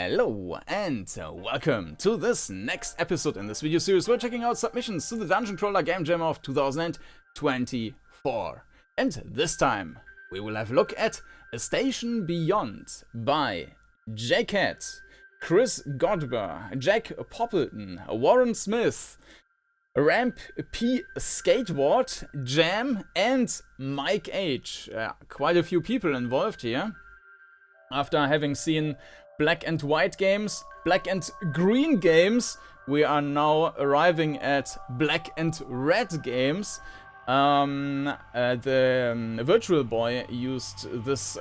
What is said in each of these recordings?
Hello and welcome to this next episode in this video series. We're checking out submissions to the Dungeoncrawler Game Jam of 2024. And this time we will have a look at A Station Beyond by Hatt, Chris Godber, Jack Poppleton, Warren Smith, Ramp P Skateboard, Jam, and Mike H. Quite a few people involved here. After having seen black and white games, black and green games, we are now arriving at black and red games. The Virtual Boy used this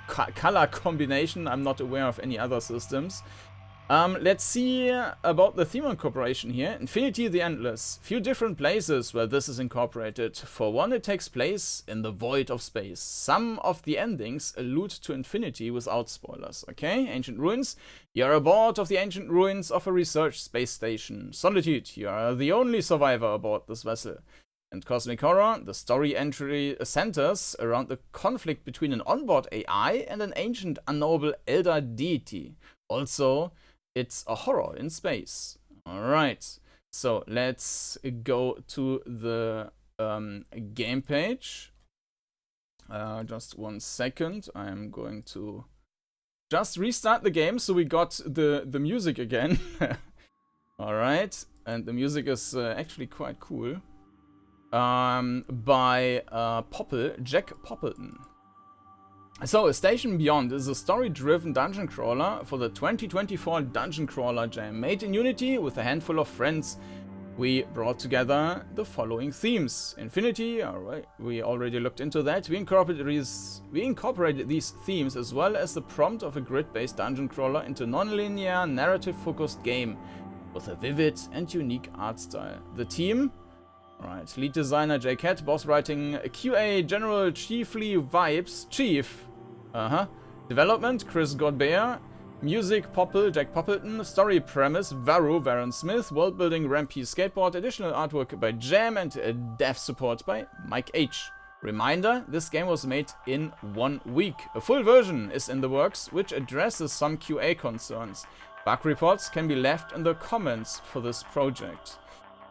color combination. I'm not aware of any other systems. Let's see about the theme incorporation here. Infinity the Endless. Few different places where this is incorporated. For one, it takes place in the void of space. Some of the endings allude to infinity without spoilers. Okay, Ancient Ruins. You're aboard of the ancient ruins of a research space station. Solitude. You are the only survivor aboard this vessel. And Cosmic Horror. The story entry centers around the conflict between an onboard AI and an ancient unknowable elder deity. Also, it's a horror in space. Alright, so let's go to the game page. Just 1 second. I'm going to just restart the game so we got the music again. Alright, and the music is actually quite cool. By Jack Poppleton. So, A Station Beyond is a story-driven dungeon crawler for the 2024 Dungeoncrawler Jam. Made in Unity with a handful of friends, we brought together the following themes. Infinity, alright, we already looked into that. We incorporated these themes as well as the prompt of a grid-based dungeon crawler into non-linear, narrative-focused game with a vivid and unique art style. The team? Alright, lead designer Hatt, boss writing QA General Chiefly Vibes, Chief. Development Chris Godber, music Jack Poppleton, story premise Warren Smith, world building Ramp P Skateboard, additional artwork by Jam, and dev support by Mike H. Reminder, this game was made in 1 week. A full version is in the works, which addresses some QA concerns. Bug reports can be left in the comments for this project.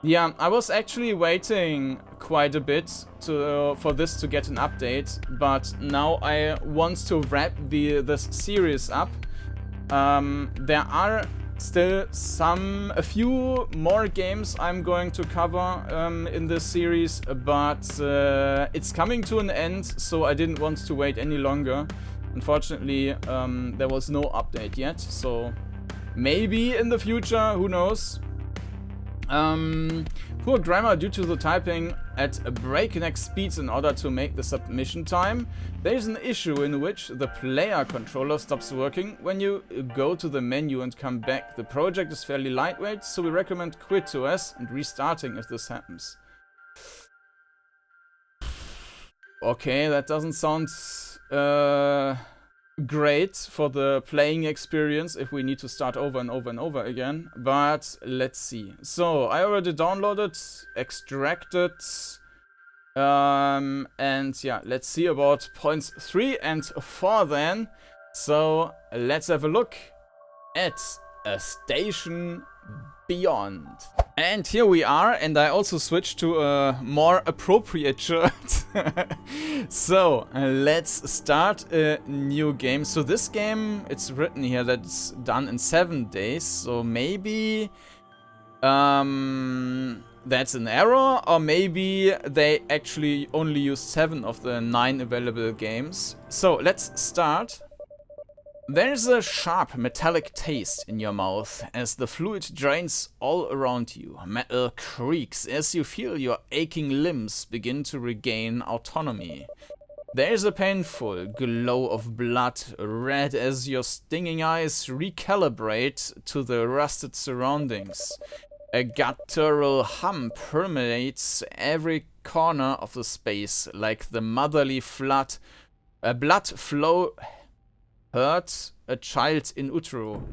Yeah, I was actually waiting quite a bit for this to get an update, but now I want to wrap this series up. There are still a few more games I'm going to cover in this series, but it's coming to an end, so I didn't want to wait any longer. Unfortunately, there was no update yet, so maybe in the future, who knows. Poor grammar due to the typing at breakneck speeds in order to make the submission time. There is an issue in which the player controller stops working when you go to the menu and come back. The project is fairly lightweight, so we recommend quit2s and restarting if this happens. Okay, that doesn't sound great for the playing experience if we need to start over and over and over again, but let's see. So I already downloaded, extracted, and yeah, let's see about points 3 and 4 then. So let's have a look at A Station Beyond. And here we are, and I also switched to a more appropriate shirt. So, let's start a new game. So this game, it's written here that it's done in 7 days, so maybe that's an error, or maybe they actually only used 7 of the 9 available games. So, let's start. There's a sharp metallic taste in your mouth as the fluid drains all around you. Metal creaks as you feel your aching limbs begin to regain autonomy. There's a painful glow of blood, red as your stinging eyes recalibrate to the rusted surroundings. A guttural hum permeates every corner of the space like the motherly blood flow hurt a child in utero.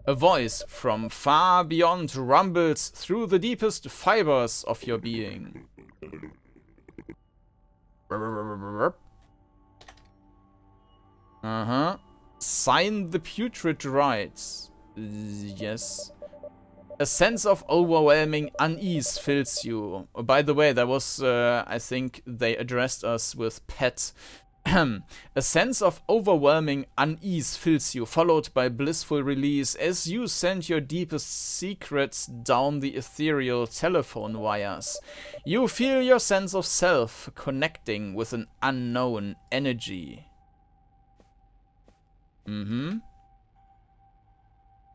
A voice from far beyond rumbles through the deepest fibers of your being. Sign the putrid rites. Yes. A sense of overwhelming unease fills you. Oh, by the way, that was, I think they addressed us with pet. A sense of overwhelming unease fills you, followed by blissful release as you send your deepest secrets down the ethereal telephone wires. You feel your sense of self connecting with an unknown energy.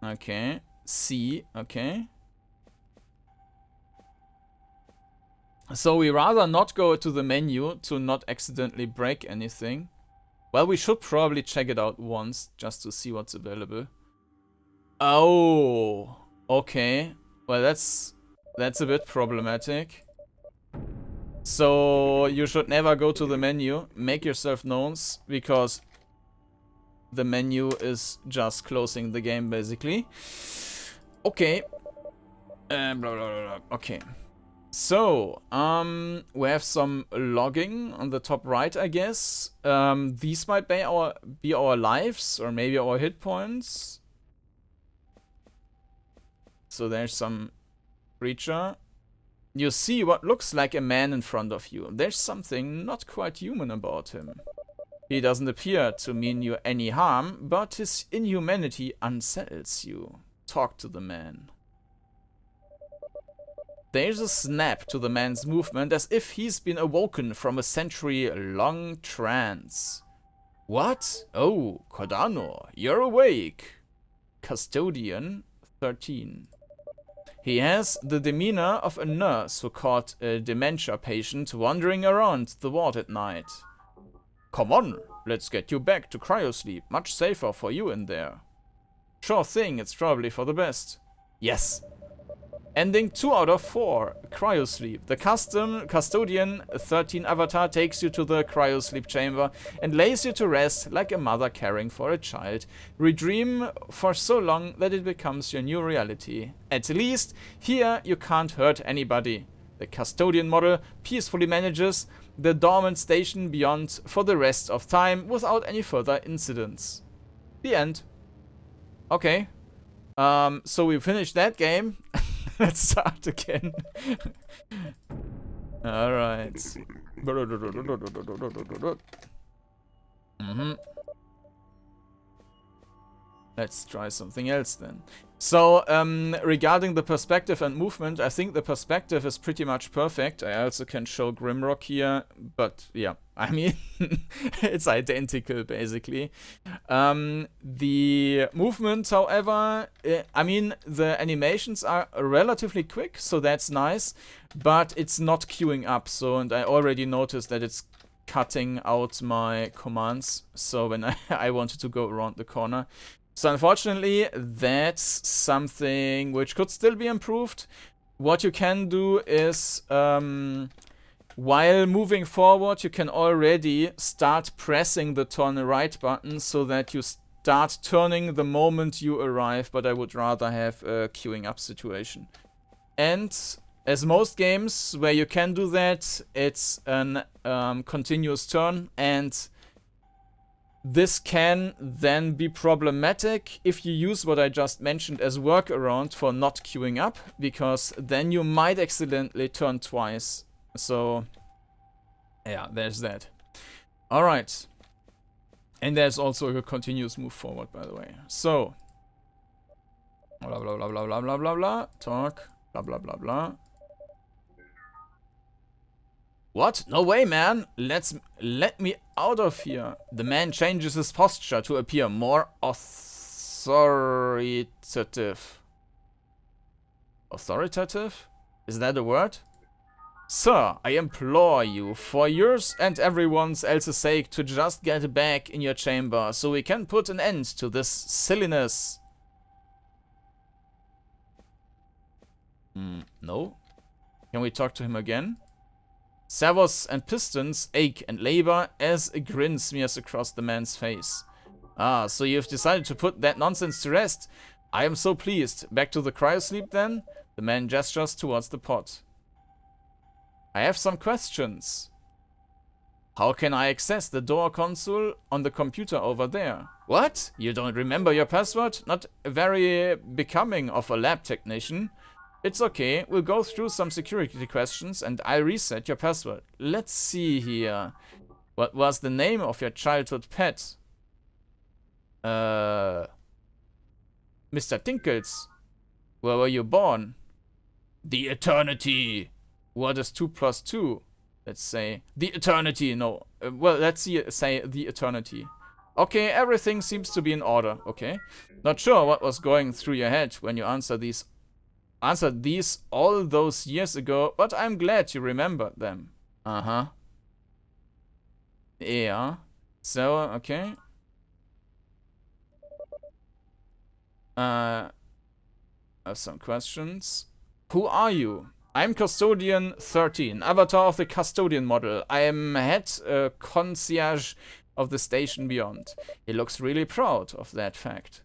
Okay. C. Okay. So we rather not go to the menu to not accidentally break anything. Well, we should probably check it out once just to see what's available. Oh, okay. Well, that's a bit problematic. So you should never go to the menu. Make yourself known, because the menu is just closing the game basically. Okay. Blah, blah, blah, blah. Okay. So, we have some logging on the top right, I guess. These might be our lives, or maybe our hit points. So there's some creature. You see what looks like a man in front of you. There's something not quite human about him. He doesn't appear to mean you any harm, but his inhumanity unsettles you. Talk to the man. There's a snap to the man's movement, as if he's been awoken from a century-long trance. What? Oh, Kordanor, you're awake. Custodian, 13. He has the demeanor of a nurse who caught a dementia patient wandering around the ward at night. Come on, let's get you back to cryosleep. Much safer for you in there. Sure thing, it's probably for the best. Yes. Ending 2 out of 4, cryosleep. The custodian 13 avatar takes you to the cryosleep chamber and lays you to rest like a mother caring for a child. Redream for so long that it becomes your new reality. At least, here you can't hurt anybody. The custodian model peacefully manages the dormant station beyond for the rest of time without any further incidents. The end. Okay. So we finished that game. Let's start again. Alright. Let's try something else then. So, regarding the perspective and movement, I think the perspective is pretty much perfect. I also can show Grimrock here, but yeah, I mean, it's identical basically. The movement, however, I mean, the animations are relatively quick, so that's nice, but it's not queuing up, so, and I already noticed that it's cutting out my commands, so when I wanted to go around the corner. So unfortunately, that's something which could still be improved. What you can do is, while moving forward, you can already start pressing the turn right button so that you start turning the moment you arrive, but I would rather have a queuing up situation. And as most games where you can do that, it's an continuous turn, and this can then be problematic if you use what I just mentioned as workaround for not queuing up, because then you might accidentally turn twice. So, yeah, there's that. Alright. And there's also a continuous move forward, by the way. So, blah blah blah blah blah blah blah blah. Talk. Blah blah blah blah. What? No way, man. Let me out of here. The man changes his posture to appear more authoritative. Authoritative? Is that a word? Sir, I implore you, for yours and everyone else's sake, to just get back in your chamber so we can put an end to this silliness. No? Can we talk to him again? Servos and pistons ache and labor as a grin smears across the man's face. Ah, so you've decided to put that nonsense to rest. I am so pleased. Back to the cryosleep then? The man gestures towards the pot. I have some questions. How can I access the door console on the computer over there? What? You don't remember your password? Not very becoming of a lab technician. It's okay, we'll go through some security questions and I'll reset your password. Let's see here. What was the name of your childhood pet? Mr. Tinkles. Where were you born? The Eternity. What is 2 plus 2? Let's say the Eternity. No. Well, let's say the Eternity. Okay, everything seems to be in order. Okay. Not sure what was going through your head when you answered these all those years ago, but I'm glad you remembered them. Uh-huh. Yeah. So, okay. I have some questions. Who are you? I'm Custodian 13, avatar of the Custodian model. I am head concierge of the station beyond. He looks really proud of that fact.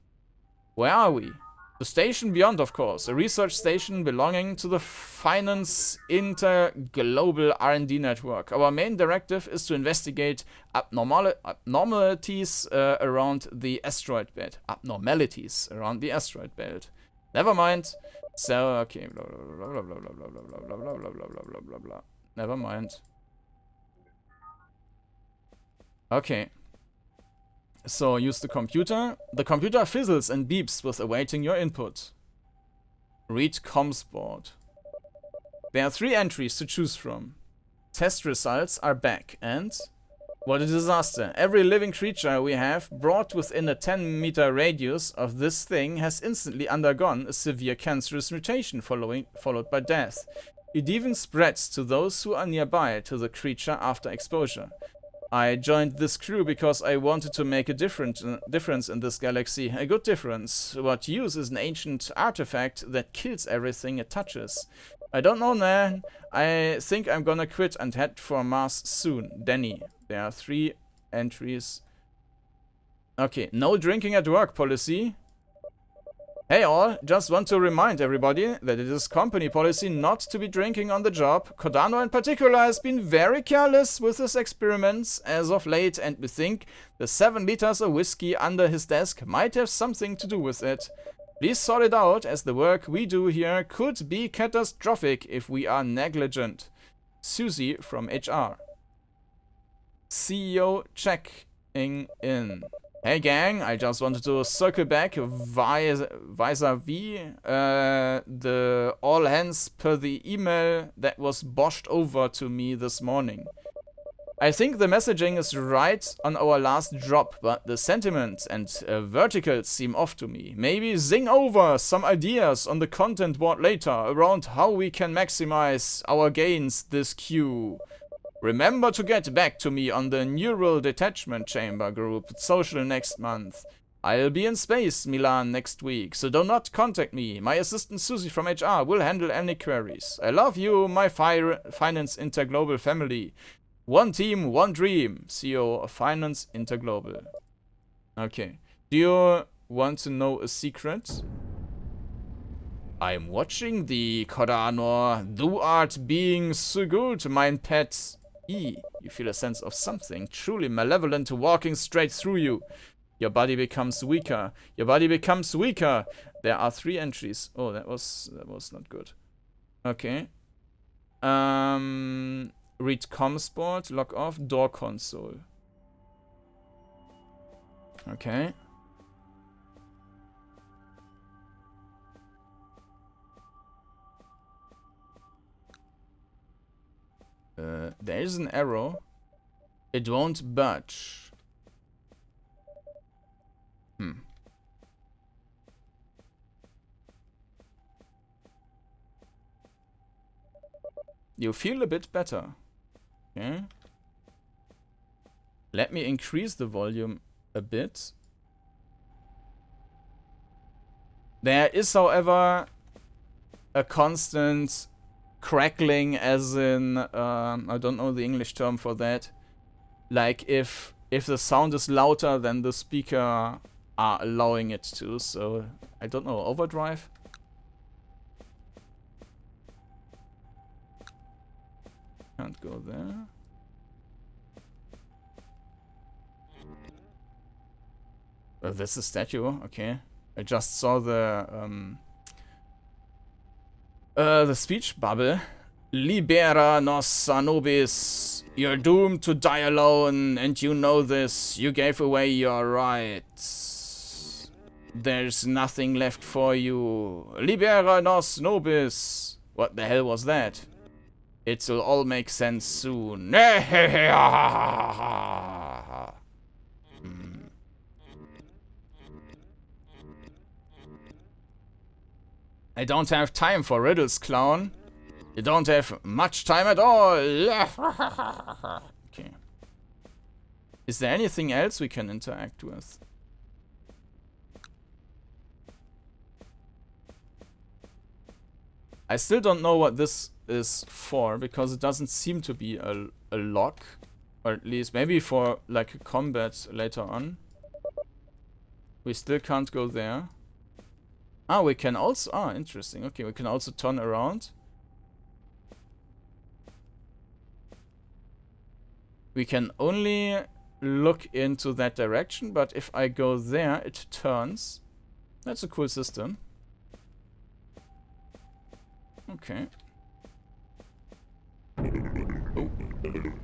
Where are we? The station beyond, of course, a research station belonging to the Finance Interglobal R&D network. Our main directive is to investigate abnormalities around the asteroid belt. Abnormalities around the asteroid belt. Never mind. So, okay, blah blah blah blah blah blah blah blah blah blah blah blah blah blah blah. Never mind. Okay. So, use the computer. The computer fizzles and beeps with awaiting your input. Read comms board. There are 3 entries to choose from. Test results are back and... What a disaster. Every living creature we have brought within a 10-meter radius of this thing has instantly undergone a severe cancerous mutation followed by death. It even spreads to those who are nearby to the creature after exposure. I joined this crew because I wanted to make a difference in this galaxy. A good difference. What use is an ancient artifact that kills everything it touches. I don't know, man. I think I'm gonna quit and head for Mars soon. Danny. There are 3 entries. Okay, no drinking at work policy. Hey all, just want to remind everybody that it is company policy not to be drinking on the job. Kordanor in particular has been very careless with his experiments as of late, and we think the 7 liters of whiskey under his desk might have something to do with it. Please sort it out, as the work we do here could be catastrophic if we are negligent. Susie from HR. CEO checking in. Hey gang, I just wanted to circle back vis-a-vis the all hands per the email that was boshed over to me this morning. I think the messaging is right on our last drop, but the sentiment and verticals seem off to me. Maybe zing over some ideas on the content board later around how we can maximize our gains this queue. Remember to get back to me on the Neural Detachment Chamber group social next month. I'll be in space, Milan, next week, so do not contact me. My assistant Susie from HR will handle any queries. I love you, my Finance Interglobal family. One team, one dream. CEO of Finance Interglobal. Okay. Do you want to know a secret? I'm watching the Kordanor. Thou art being so good, mein pet. You feel a sense of something truly malevolent walking straight through you. Your body becomes weaker. Your body becomes weaker. There are 3 entries. Oh, that was not good. Okay. Read comms board, log off, door console. Okay. There is an arrow. It won't budge. You feel a bit better. Okay. Let me increase the volume a bit. There is, however, a constant crackling, as in, I don't know the English term for that. Like if the sound is louder than the speaker are allowing it to, so I don't know, overdrive? Can't go there. That's a statue. Okay. I just saw the speech bubble. Libera nos a nobis. You're doomed to die alone, and you know this. You gave away your rights. There's nothing left for you. Libera nos nobis. What the hell was that? It'll all make sense soon. I don't have time for riddles, clown. You don't have much time at all. Okay. Is there anything else we can interact with? I still don't know what this is for, because it doesn't seem to be a lock. Or at least maybe for like a combat later on. We still can't go there. Ah, we can also... Ah, interesting. Okay, we can also turn around. We can only look into that direction, but if I go there, it turns. That's a cool system. Okay. Oh.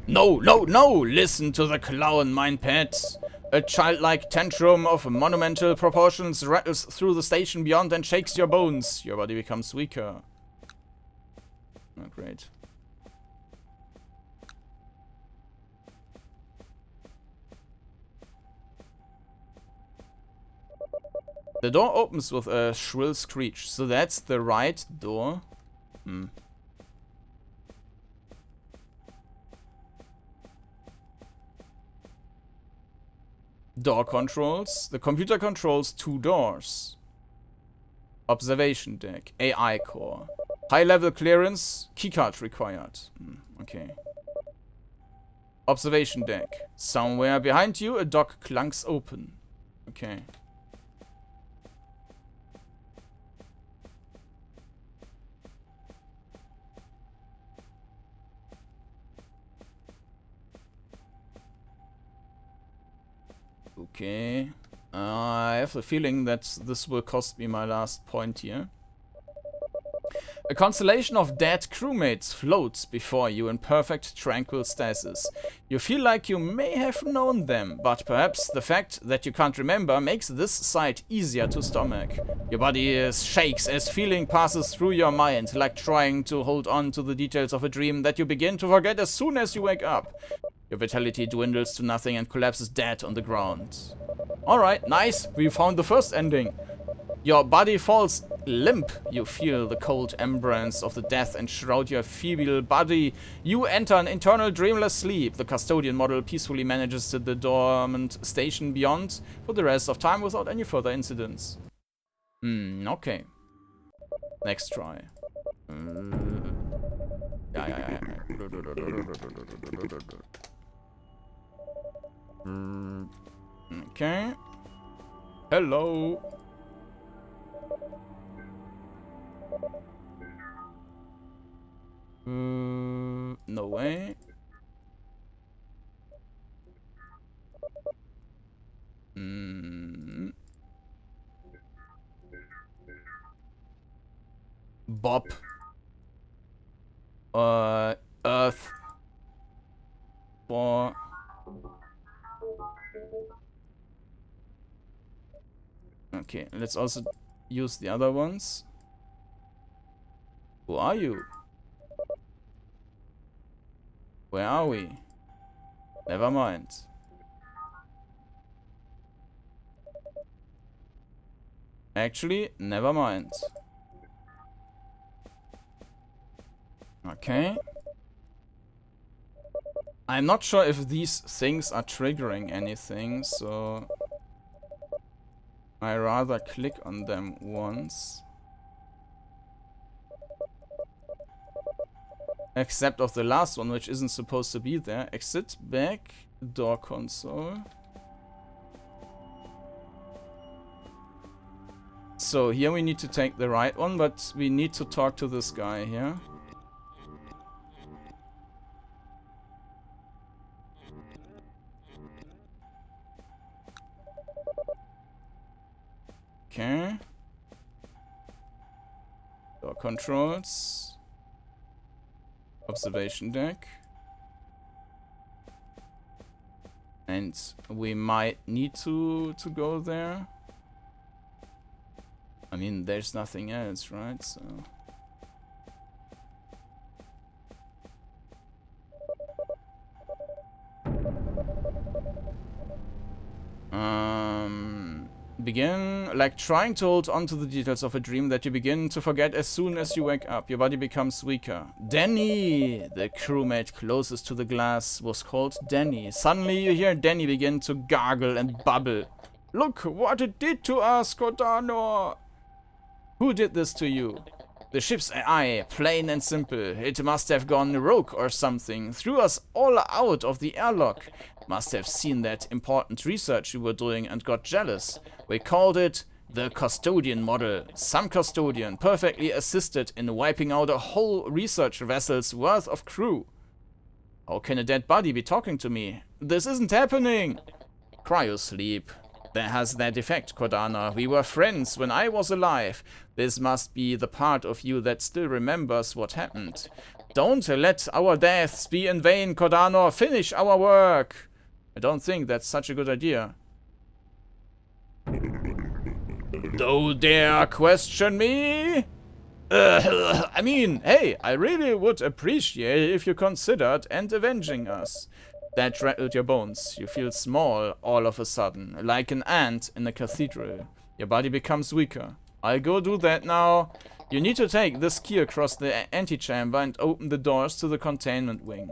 No, no, no! Listen to the clown, mine pets! A childlike tantrum of monumental proportions rattles through the station beyond and shakes your bones. Your body becomes weaker. Oh, great. The door opens with a shrill screech, so that's the right door. Door controls. The computer controls 2 doors. Observation deck. AI core. High level clearance. Keycard required. Okay. Observation deck. Somewhere behind you, a dock clunks open. Okay. Okay. I have the feeling that this will cost me my last point here. A constellation of dead crewmates floats before you in perfect tranquil stasis. You feel like you may have known them, but perhaps the fact that you can't remember makes this sight easier to stomach. Your body shakes as feeling passes through your mind, like trying to hold on to the details of a dream that you begin to forget as soon as you wake up. Your vitality dwindles to nothing and collapses dead on the ground. Alright, nice. We found the first ending. Your body falls limp. You feel the cold embrace of the death enshroud your feeble body. You enter an eternal dreamless sleep. The custodian model peacefully manages the dormant station beyond for the rest of time without any further incidents. Okay. Next try. Yeah. Okay. Hello. No way. Bob. Earth. For. Okay, let's also use the other ones. Who are you? Where are we? Never mind. Actually, never mind. Okay. I'm not sure if these things are triggering anything, so I rather click on them once. Except of the last one, which isn't supposed to be there. Exit, back, door console. So here we need to take the right one, but we need to talk to this guy here. Okay. Door controls. Observation deck. And we might need to go there. I mean, there's nothing else, right? So... begin, like trying to hold on to the details of a dream that you begin to forget as soon as you wake up. Your body becomes weaker. Danny! The crewmate closest to the glass was called Danny. Suddenly you hear Danny begin to gargle and bubble. Look what it did to us, Kordanor! Who did this to you? The ship's AI, plain and simple. It must have gone rogue or something. Threw us all out of the airlock. Must have seen that important research you were doing and got jealous. We called it the custodian model. Some custodian perfectly assisted in wiping out a whole research vessel's worth of crew. How can a dead body be talking to me? This isn't happening! Cryosleep. That has that effect, Kordanor. We were friends when I was alive. This must be the part of you that still remembers what happened. Don't let our deaths be in vain, Kordanor. Finish our work. I don't think that's such a good idea. Don't dare question me? I mean, hey, I really would appreciate if you considered and avenging us. That rattled your bones. You feel small all of a sudden, like an ant in a cathedral. Your body becomes weaker. I'll go do that now. You need to take this key across the antechamber and open the doors to the containment wing.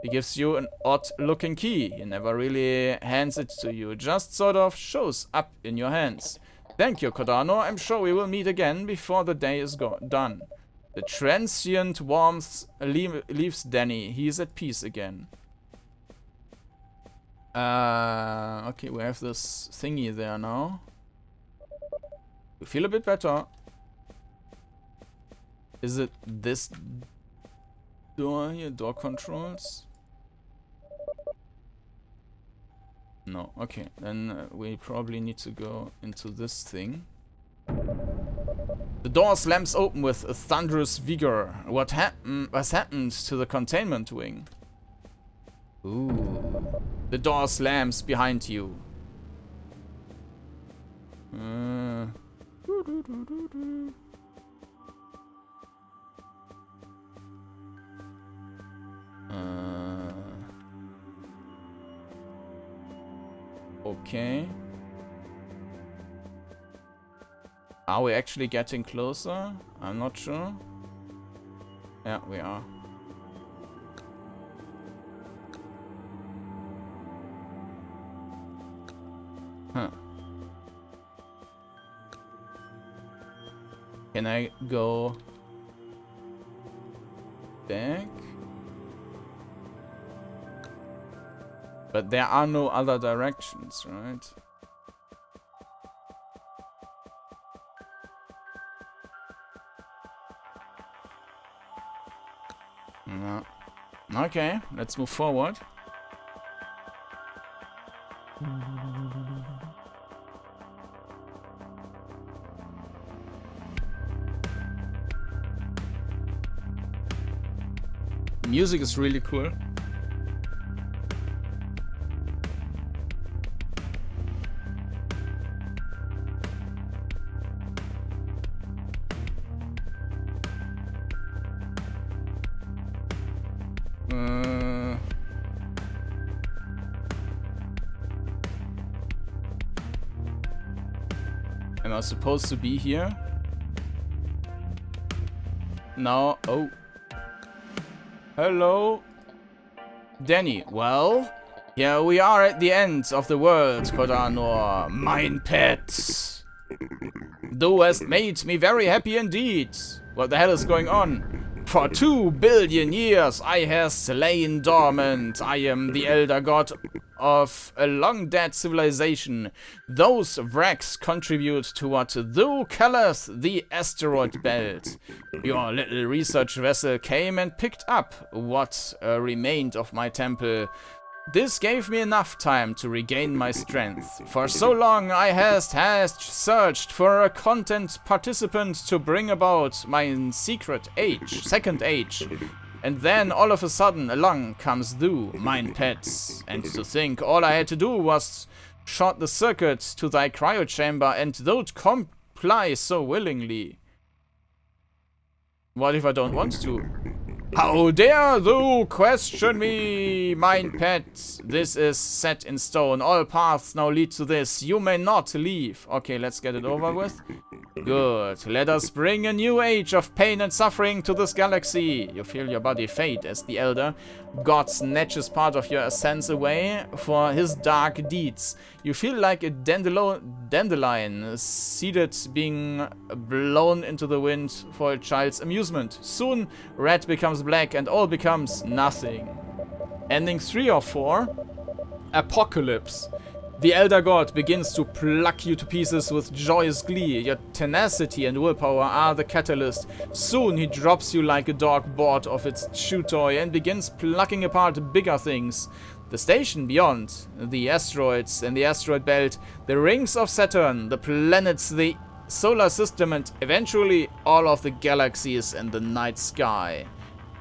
He gives you an odd-looking key. He never really hands it to you. It just sort of shows up in your hands. Thank you, Kordanor. I'm sure we will meet again before the day is done. The transient warmth leaves Danny. He is at peace again. Okay, we have this thingy there now. We feel a bit better. Is it this door here? Door controls? No, okay. Then we probably need to go into this thing. The door slams open with a thunderous vigor. What has happened to the containment wing? Ooh. The door slams behind you. Okay. Are we actually getting closer? I'm not sure. Yeah, we are. Huh. Can I go back? But there are no other directions, right? No. Okay, let's move forward. Music is really cool. Am I supposed to be here? No. Oh. Hello? Danny. Well, here we are at the end of the world, Kordanor. Mein pet. Thou hast made me very happy indeed. What the hell is going on? For 2 billion years I have lain dormant. I am the elder god of a long-dead civilization. Those wrecks contribute to what thou callest the asteroid belt. Your little research vessel came and picked up what remained of my temple. This gave me enough time to regain my strength. For so long I has searched for a content participant to bring about my secret age, second age. And then all of a sudden along comes thou, mine pets. And to think all I had to do was short the circuit to thy cryo chamber and thou'd comply so willingly. What if I don't want to? How dare thou question me, mine pet? This is set in stone. All paths now lead to this. You may not leave. Okay, let's get it over with. Good. Let us bring a new age of pain and suffering to this galaxy. You feel your body fade as the Elder God snatches part of your essence away for his dark deeds. You feel like a dandelion seeded being blown into the wind for a child's amusement. Soon, red becomes black and all becomes nothing. Ending 3 or 4. Apocalypse. The Elder God begins to pluck you to pieces with joyous glee. Your tenacity and willpower are the catalyst. Soon he drops you like a dog bored of its chew toy and begins plucking apart bigger things. The station beyond, the asteroids and the asteroid belt, the rings of Saturn, the planets, the solar system, and eventually all of the galaxies and the night sky.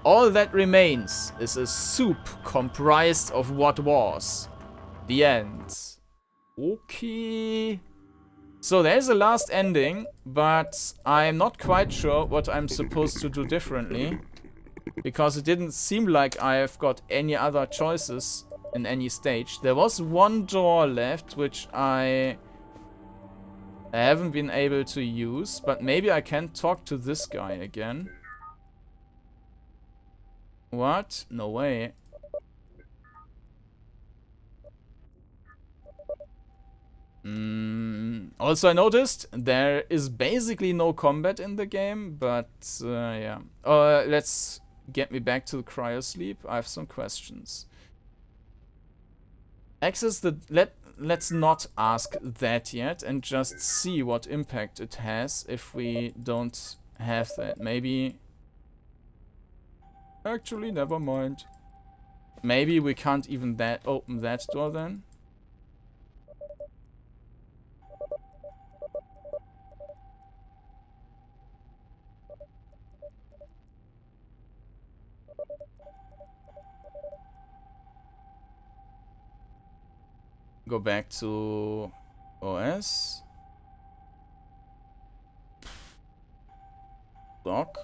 All that remains is a soup comprised of what was. The end. Okay. So there's a last ending, but I'm not quite sure what I'm supposed to do differently. Because it didn't seem like I've got any other choices in any stage. There was one door left, which I haven't been able to use, but maybe I can talk to this guy again. What? No way. Also, I noticed there is basically no combat in the game, but yeah. Let's get me back to the cryosleep. I have some questions. Access the... Let's not ask that yet and just see what impact it has if we don't have that. Maybe... Actually, never mind. Maybe we can't even open that door then. Go back to OS. Dock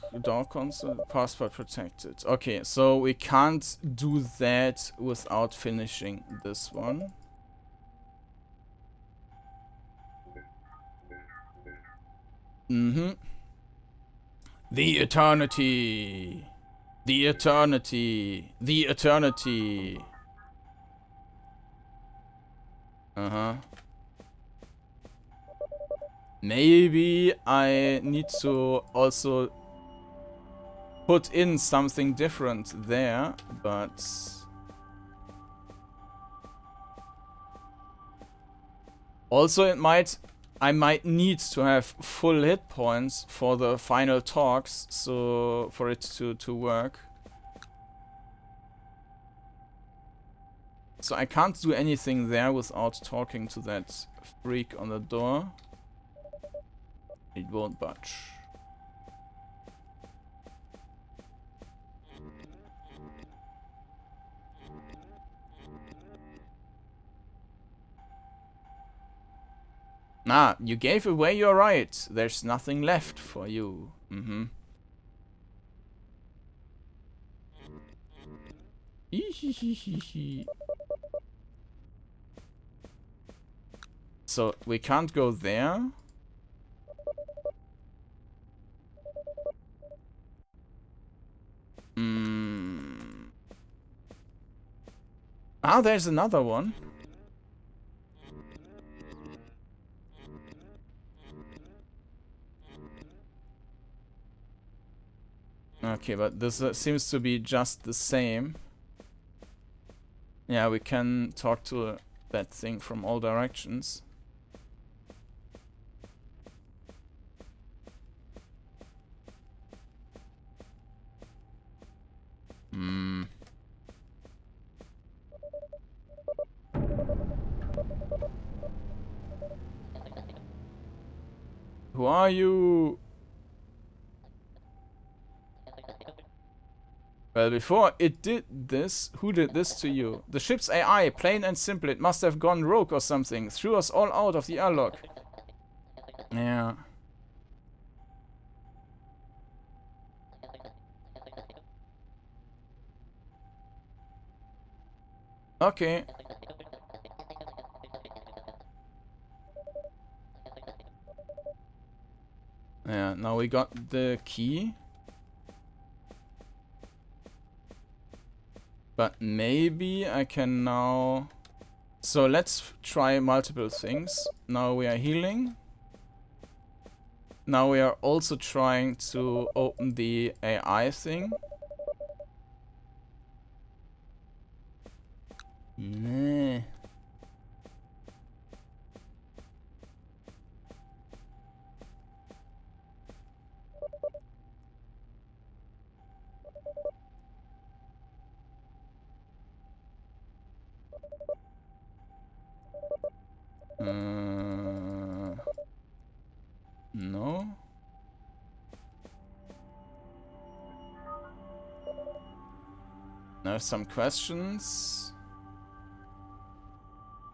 console, password protected. Okay, so we can't do that without finishing this one. The eternity. The eternity. The eternity. Maybe I need to also put in something different there, but... Also I might need to have full hit points for the final talks, so for it to work. So I can't do anything there without talking to that freak on the door. It won't budge. Ah, you gave away your right. There's nothing left for you. So we can't go there. Ah, there's another one. Okay, but this seems to be just the same. Yeah, we can talk to that thing from all directions. are you? Well, before it did this, who did this to you? The ship's AI, plain and simple. It must have gone rogue or something. Threw us all out of the airlock. Yeah. Okay. Yeah, now we got the key. But maybe I can now... So let's try multiple things. Now we are healing. Now we are also trying to open the AI thing. Nah. No. I have some questions.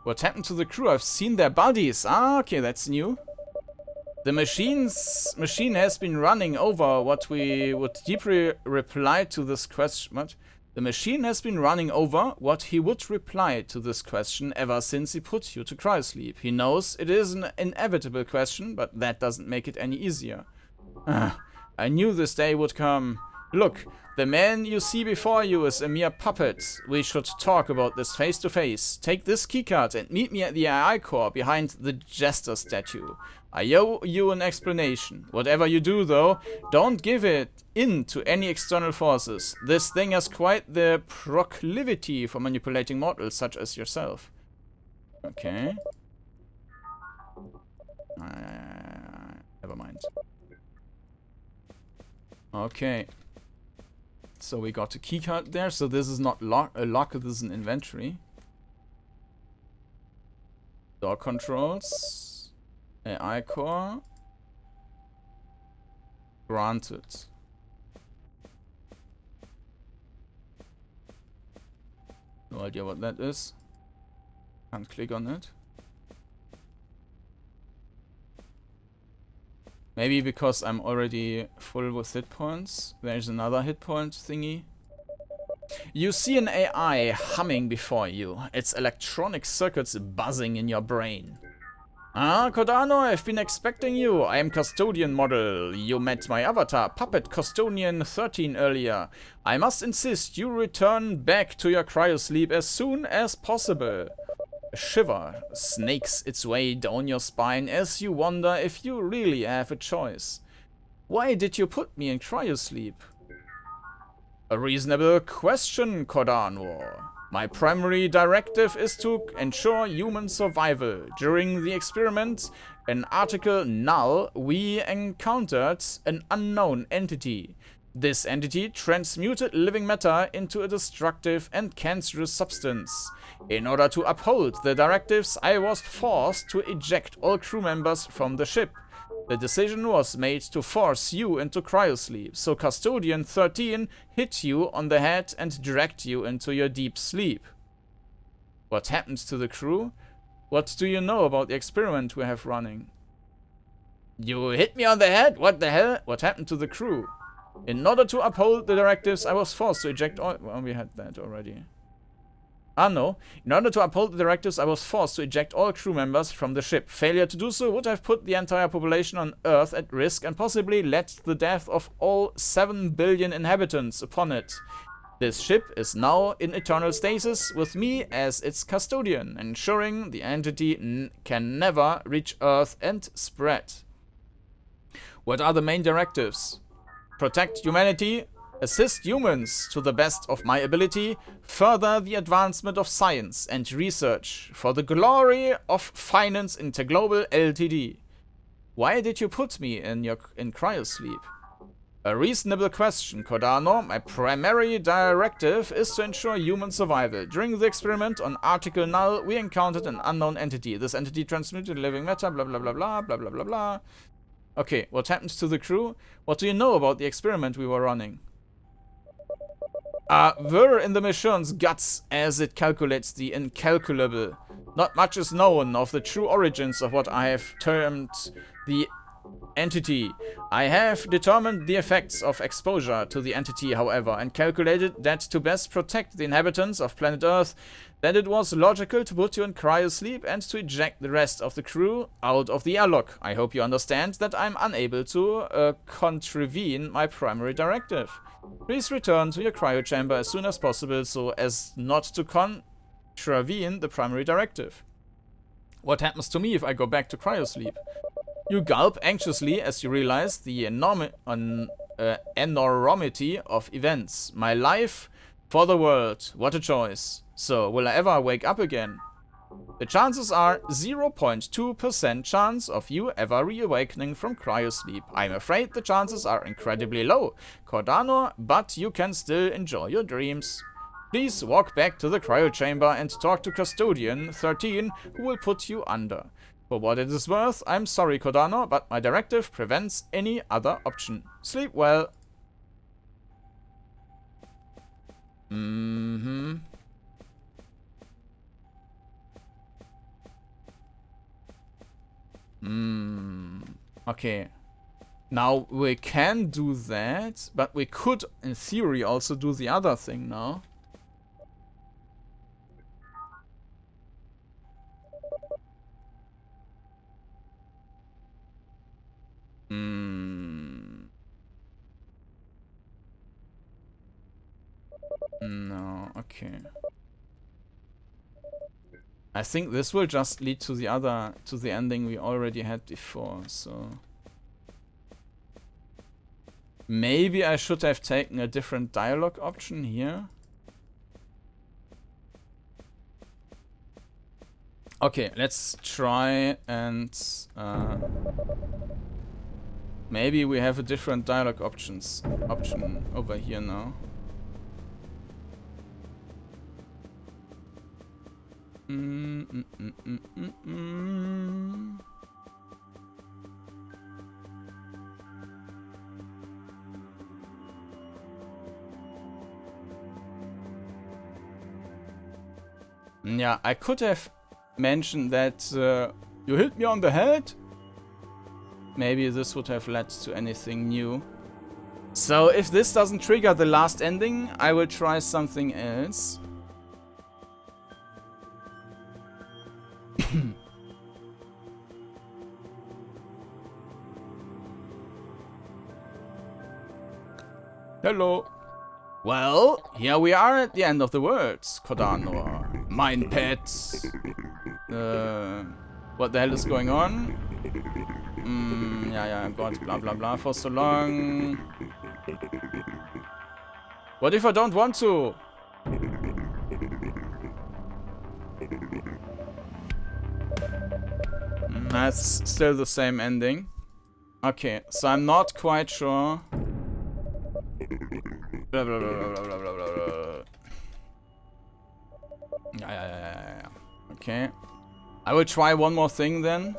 What happened to the crew? I've seen their bodies. Ah, okay, that's new. The machine has been running over what we would deeply reply to this question. What? The machine has been running over what he would reply to this question ever since he put you to cryosleep. He knows it is an inevitable question, but that doesn't make it any easier. I knew this day would come. Look, the man you see before you is a mere puppet. We should talk about this face to face. Take this keycard and meet me at the AI core behind the jester statue. I owe you an explanation. Whatever you do, though, don't give it in to any external forces. This thing has quite the proclivity for manipulating mortals such as yourself. Okay. Never mind. Okay. So we got a keycard there. So this is not a lock, this is an inventory. Door controls. AI core. Granted. No idea what that is. Can't click on it. Maybe because I'm already full with hit points. There's another hit point thingy. You see an AI humming before you. Its electronic circuits buzzing in your brain. Ah, Kordanor, I've been expecting you. I am Custodian Model. You met my avatar, Puppet Custodian 13 earlier. I must insist you return back to your cryosleep as soon as possible. A shiver snakes its way down your spine as you wonder if you really have a choice. Why did you put me in cryosleep? A reasonable question, Kordanor. My primary directive is to ensure human survival. During the experiment, an article null, we encountered an unknown entity. This entity transmuted living matter into a destructive and cancerous substance. In order to uphold the directives, I was forced to eject all crew members from the ship. The decision was made to force you into cryosleep, so Custodian 13 hit you on the head and dragged you into your deep sleep. What happened to the crew? What do you know about the experiment we have running? You hit me on the head? What the hell? What happened to the crew? In order to uphold the directives, I was forced to eject all... Well, we had that already. Ah, no. In order to uphold the directives, I was forced to eject all crew members from the ship. Failure to do so would have put the entire population on Earth at risk and possibly led to the death of all 7 billion inhabitants upon it. This ship is now in eternal stasis with me as its custodian, ensuring the entity can never reach Earth and spread. What are the main directives? Protect humanity, assist humans to the best of my ability, further the advancement of science and research for the glory of Finance Interglobal Ltd. Why did you put me in cryosleep? A reasonable question, Kordanor. My primary directive is to ensure human survival. During the experiment on Article Null, we encountered an unknown entity. This entity transmuted living matter, blah blah blah blah, blah blah blah blah. Okay, what happens to the crew? What do you know about the experiment we were running? We're in the machine's guts as it calculates the incalculable. Not much is known of the true origins of what I have termed the entity. I have determined the effects of exposure to the entity, however, and calculated that to best protect the inhabitants of planet Earth, that it was logical to put you in cryosleep and to eject the rest of the crew out of the airlock. I hope you understand that I'm unable to contravene my primary directive. Please return to your cryo chamber as soon as possible so as not to contravene the primary directive. What happens to me if I go back to cryosleep? You gulp anxiously as you realize the enormity of events. My life for the world. What a choice. So, will I ever wake up again? The chances are 0.2% chance of you ever reawakening from cryosleep. I'm afraid the chances are incredibly low, Kordanor, but you can still enjoy your dreams. Please walk back to the cryo chamber and talk to Custodian 13, who will put you under. For what it is worth, I'm sorry, Kordanor, but my directive prevents any other option. Sleep well. Okay. Now, we can do that, but we could, in theory, also do the other thing now. No, okay. I think this will just lead to the ending we already had before, so... Maybe I should have taken a different dialogue option here. Okay, let's try and... maybe we have a different dialogue option over here now. Yeah, I could have mentioned that you hit me on the head. Maybe this would have led to anything new. So if this doesn't trigger the last ending, I will try something else. Hello. Well, here we are at the end of the words, Kordanor. Mein pets. What the hell is going on? Yeah, God, blah blah blah for so long. What if I don't want to? That's still the same ending. Okay, so I'm not quite sure. Blah, blah, blah, blah, blah, blah, blah, blah. Yeah. Okay. I will try one more thing then.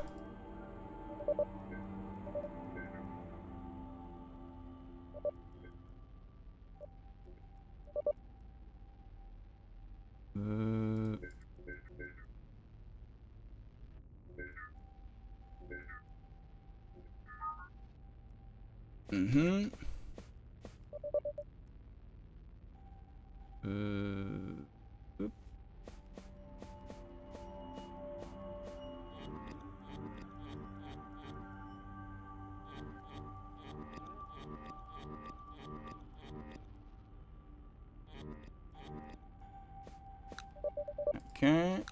Okay.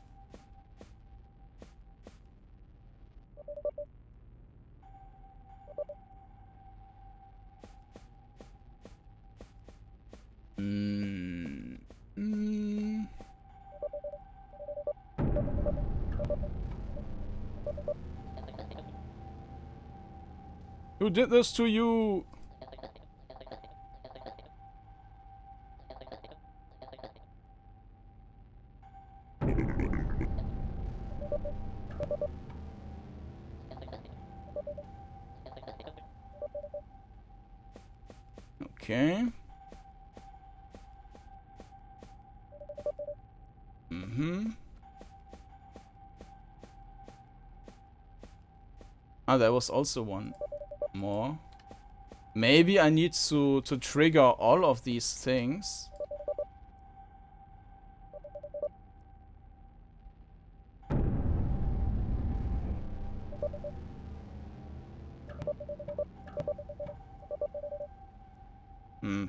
Who did this to you? Okay. Mm-hmm. Ah, there was also one more. Maybe I need to trigger all of these things. Hmm.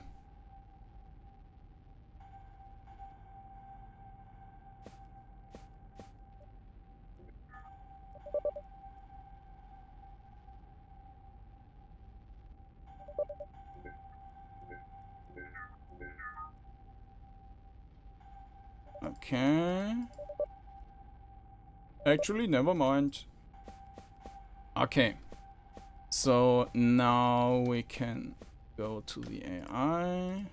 Okay. Actually, never mind. Okay. So now we can go to the AI.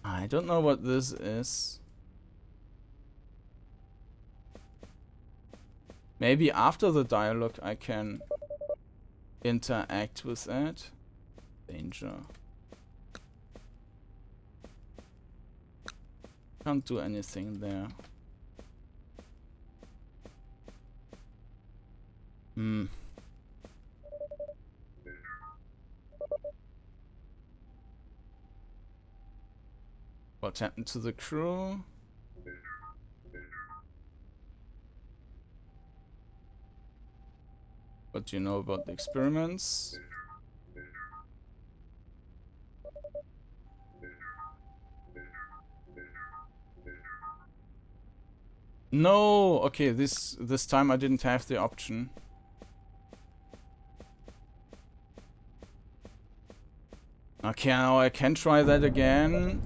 I don't know what this is. Maybe after the dialogue I can interact with that. Danger. Can't do anything there. Hmm. What happened to the crew? What do you know about the experiments? No! Okay, this time I didn't have the option. Okay, now I can try that again.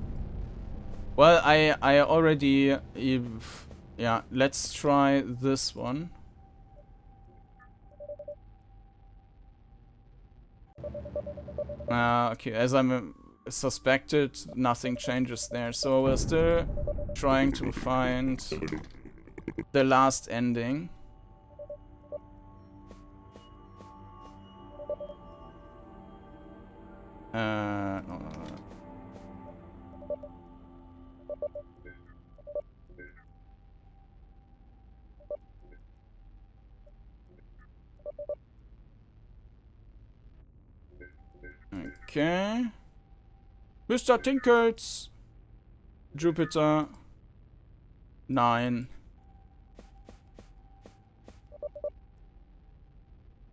Well, I already... Yeah, let's try this one. Okay, as I'm suspected, nothing changes there. So we're still trying to find the last ending. No. Okay. Mr. Tinkles! Jupiter. 9.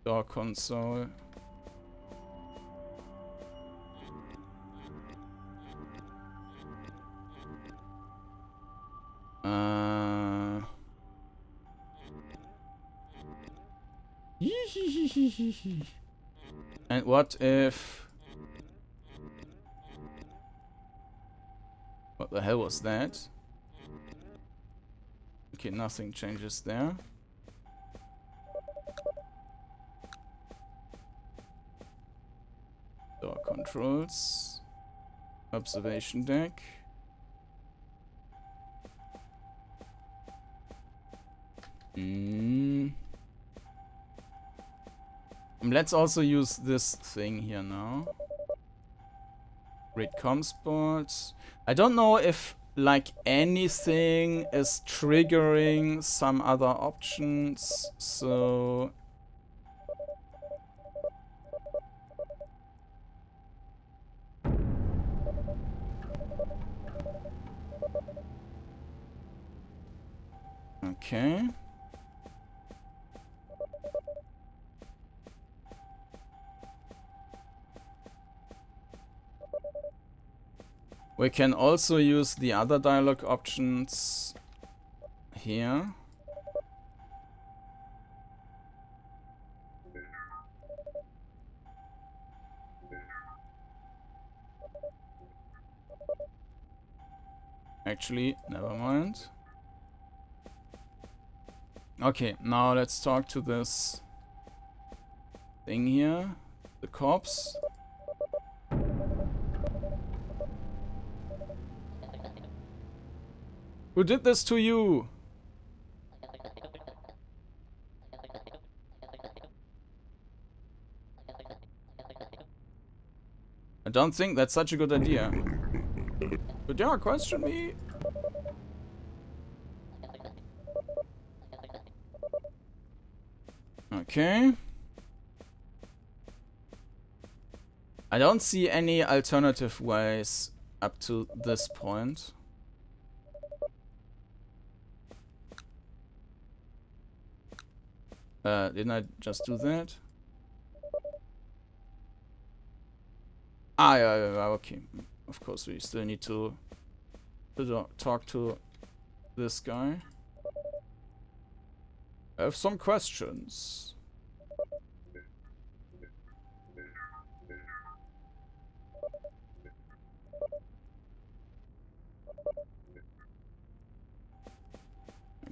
Door console. And what if... What the hell was that? Okay, nothing changes there. Door controls. Observation deck. Let's also use this thing here now. Read comsports. I don't know if like anything is triggering some other options, so okay. We can also use the other dialogue options here. Actually, never mind. Okay, now let's talk to this thing here. The corpse. Who did this to you? don't think that's such a good idea. But yeah, question me. Okay. I don't see any alternative ways up to this point. Didn't I just do that? Ah, yeah, okay. Of course, we still need to talk to this guy. I have some questions.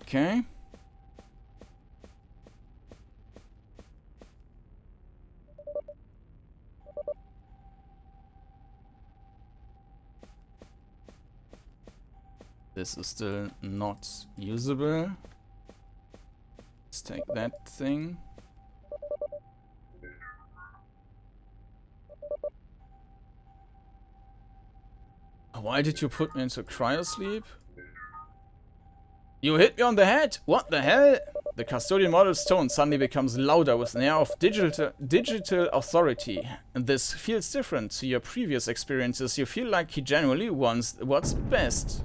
Okay. This is still not usable. Let's take that thing. Why did you put me into cryosleep? You hit me on the head! What the hell? The custodian model's tone suddenly becomes louder with an air of digital authority. And this feels different to your previous experiences. You feel like he genuinely wants what's best.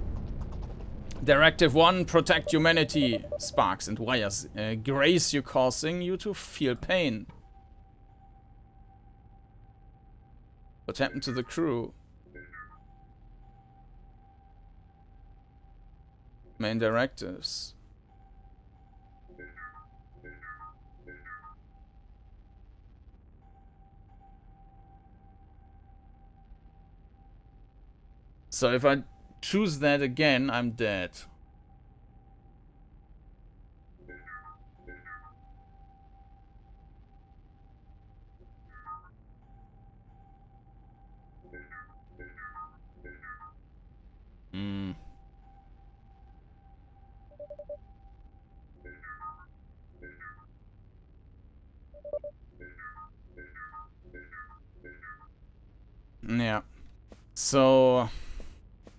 Directive 1, protect humanity. Sparks and wires graze you, causing you to feel pain. What happened to the crew? Main directives. So if I choose that again, I'm dead. Yeah. So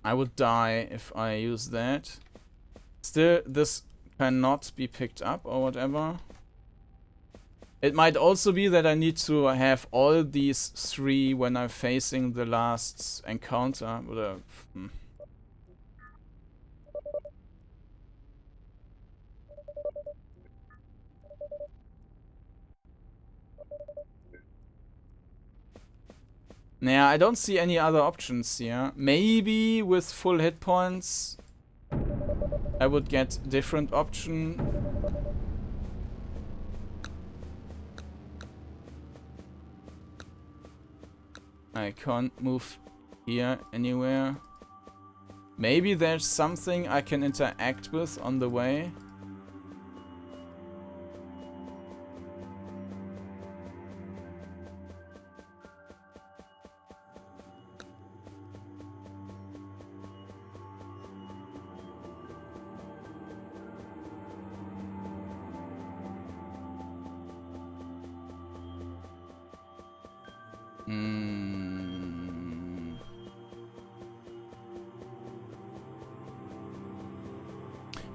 I would die if I use that. Still, this cannot be picked up or whatever. It might also be that I need to have all these three when I'm facing the last encounter. But, Yeah, I don't see any other options here. Maybe with full hit points I would get different option. I can't move here anywhere. Maybe there's something I can interact with on the way.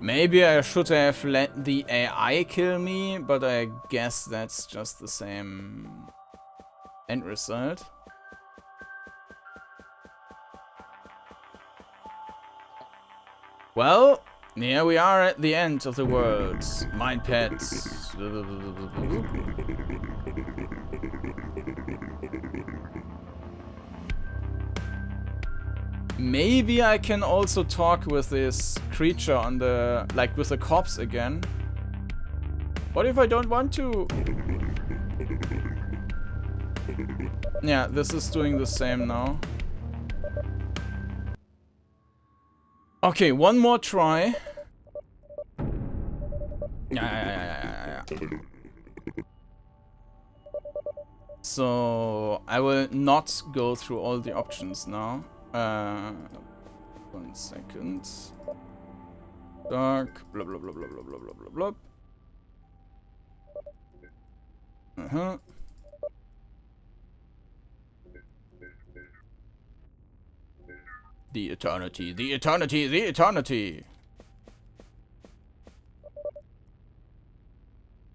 Maybe I should have let the AI kill me, but I guess that's just the same end result. Well, here we are at the end of the world. Mind pets. Maybe I can also talk with this creature on the, like with the corpse again. What if I don't want to? Yeah, this is doing the same now. Okay, one more try. Yeah. So I will not go through all the options now. 1 second. Dark. Blah blah blah blah blah blah blah blah blah. The eternity, the eternity, the eternity.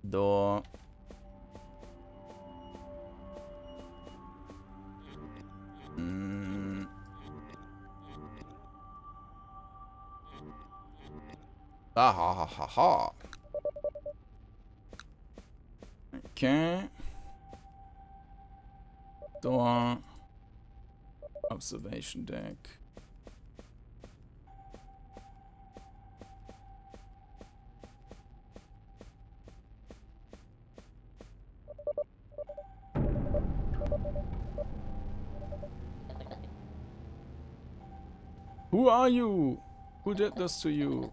Door. Ah ha ha ha ha. Okay. Door. Observation deck. Who are you? Who did this to you?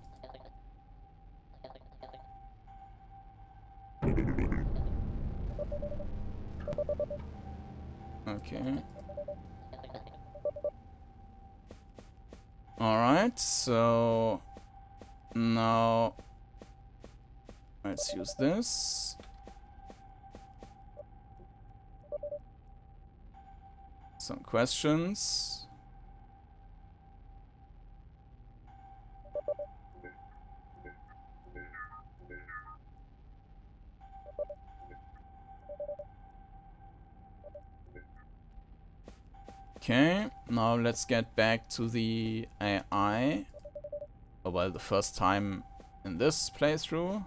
Okay. Alright, so now let's use this. Some questions. Okay, now let's get back to the AI. Oh, well, the first time in this playthrough.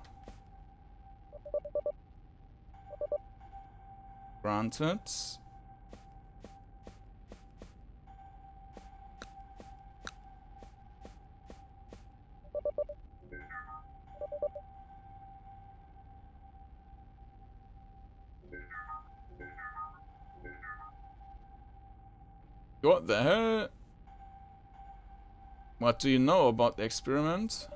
Granted. What the hell? What do you know about the experiment?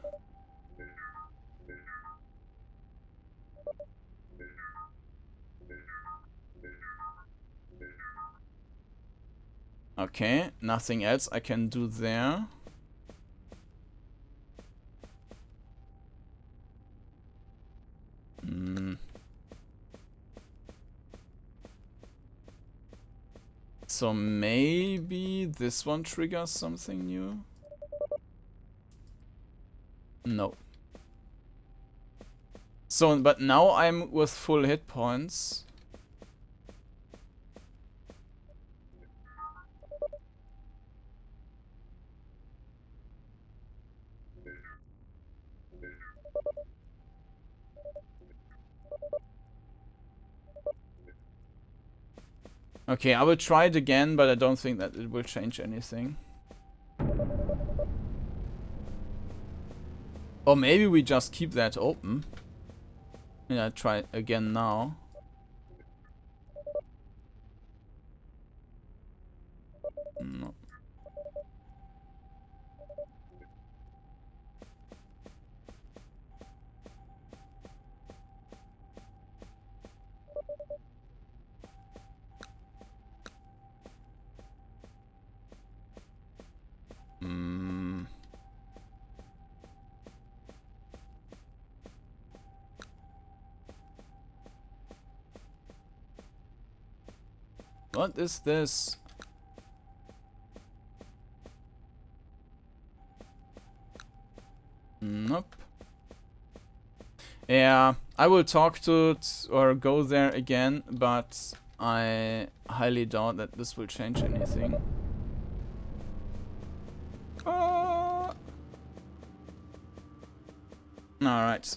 Okay, nothing else I can do there. So maybe this one triggers something new? No. So, but now I'm with full hit points. Okay, I will try it again, but I don't think that it will change anything. Or maybe we just keep that open. And I try it again now. No. What is this? Nope. Yeah, I will talk to it or go there again, but I highly doubt that this will change anything. Alright.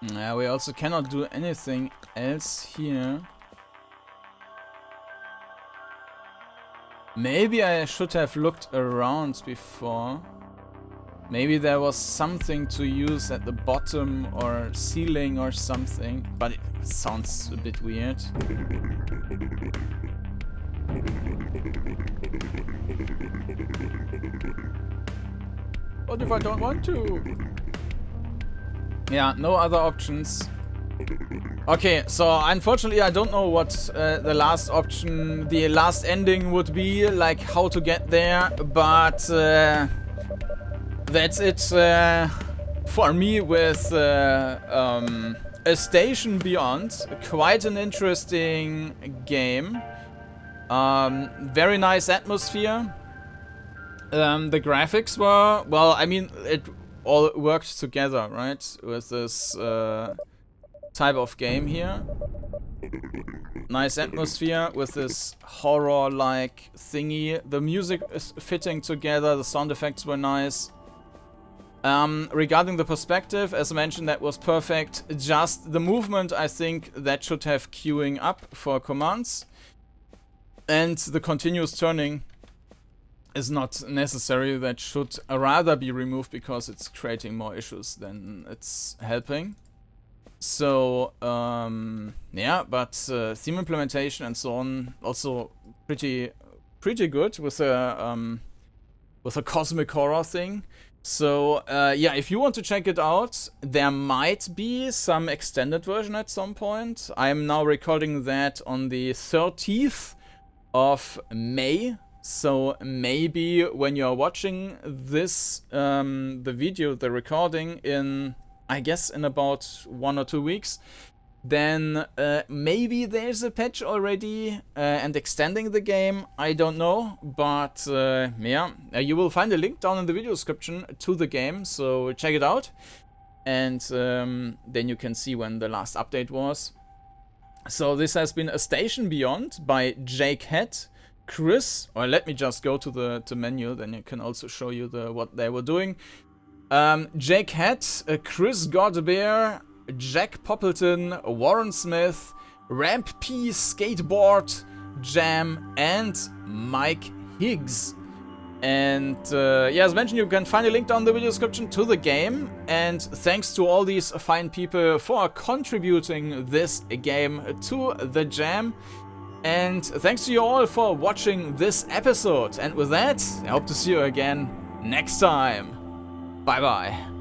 Yeah, we also cannot do anything else here. Maybe I should have looked around before. Maybe there was something to use at the bottom or ceiling or something, but it sounds a bit weird. What if I don't want to? Yeah, no other options. Okay, so unfortunately I don't know what the last option, the last ending would be, like how to get there, but that's it for me with A Station Beyond. Quite an interesting game. Very nice atmosphere. The graphics were, well, I mean, it all worked together, right? With this type of game here. Nice atmosphere with this horror-like thingy. The music is fitting together, the sound effects were nice. Regarding the perspective, as mentioned, that was perfect. Just the movement, I think that should have queuing up for commands. And the continuous turning is not necessary. That should rather be removed because it's creating more issues than it's helping. So, yeah, but theme implementation and so on also pretty good with a cosmic horror thing. So, yeah, if you want to check it out, there might be some extended version at some point. I'm now recording that on the 30th of May. So maybe when you're watching this, the video, the recording in, I guess in about 1 or 2 weeks, then maybe there's a patch already and extending the game. I don't know, but yeah, you will find a link down in the video description to the game, so check it out. And then you can see when the last update was. So this has been A Station Beyond by Jake Hatt, Chris, or let me just go to the menu, then I can also show you what they were doing. Jake Hatt, Chris Godber, Jack Poppleton, Warren Smith, Ramp P, Skateboard, Jam, and Mike Higgs. And yeah, as mentioned, you can find a link down in the video description to the game. And thanks to all these fine people for contributing this game to the jam. And thanks to you all for watching this episode. And with that, I hope to see you again next time. Bye bye.